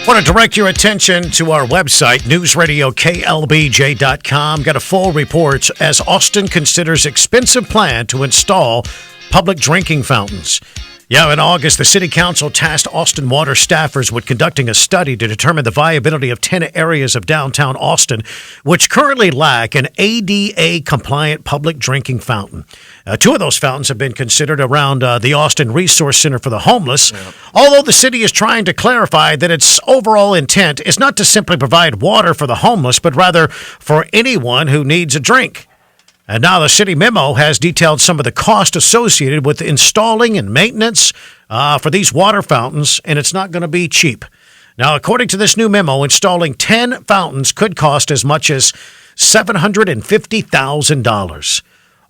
Want to direct your attention to our website, newsradioklbj.com. Got a full report as Austin considers expensive plan to install public drinking fountains. Yeah, in August, the city council tasked Austin water staffers with conducting a study to determine the viability of 10 areas of downtown Austin, which currently lack an ADA-compliant public drinking fountain. Two of those fountains have been considered around the Austin Resource Center for the Homeless, although the city is trying to clarify that its overall intent is not to simply provide water for the homeless, but rather for anyone who needs a drink. And now the city memo has detailed some of the cost associated with installing and maintenance for these water fountains, and it's not going to be cheap. Now, according to this new memo, installing 10 fountains could cost as much as $750,000.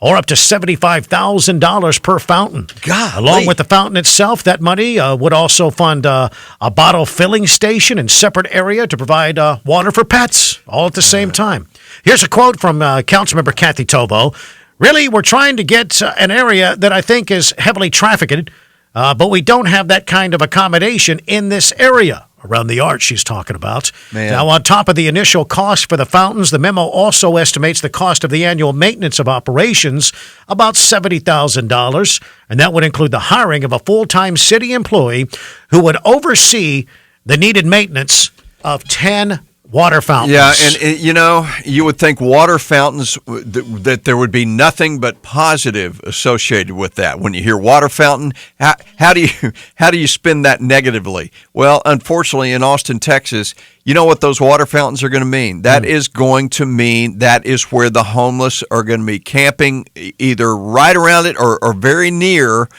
Or up to $75,000 per fountain. Along with the fountain itself, that money would also fund a bottle filling station and separate area to provide water for pets, all at the same time. Here's a quote from Councilmember Kathy Tovo. Really, we're trying to get an area that I think is heavily trafficked, but we don't have that kind of accommodation in this area. Around the arch she's talking about. Now, on top of the initial cost for the fountains, the memo also estimates the cost of the annual maintenance of operations, about $70,000, and that would include the hiring of a full-time city employee who would oversee the needed maintenance of 10 water fountains. Yeah, and you would think water fountains, that there would be nothing but positive associated with that. When you hear water fountain, how do you spin that negatively? Well, unfortunately, in Austin, Texas, you know what those water fountains are going to mean? That is going to mean that is where the homeless are going to be camping, either right around it or very near,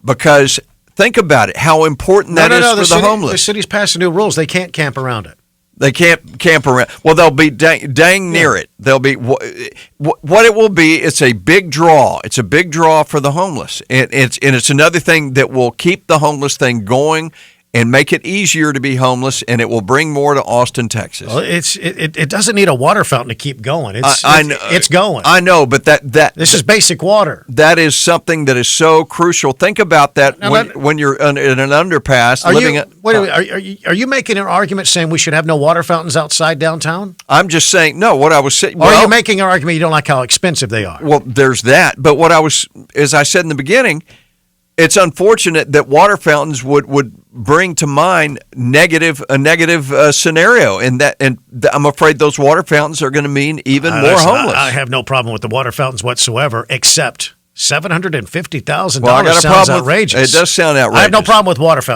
because think about it, how important that is for the homeless. The city's passing new rules. They can't camp around it. They can't camp around. Well, they'll be dang near it. They'll be what it will be. It's a big draw. It's a big draw for the homeless, and it's another thing that will keep the homeless thing going and make it easier to be homeless, and it will bring more to Austin, Texas. Well, it doesn't need a water fountain to keep going. It's going. I know, but this is basic water. That is something that is so crucial. Think about that when you're in an underpass. Are you making an argument saying we should have no water fountains outside downtown? I'm just saying, no, what I was saying. Or are you making an argument you don't like how expensive they are? Well, there's that. But as I said in the beginning, it's unfortunate that water fountains would bring to mind a negative scenario, and I'm afraid those water fountains are going to mean even more homeless. I have no problem with the water fountains whatsoever, except $750,000 sounds outrageous. It does sound outrageous. I have no problem with water fountains.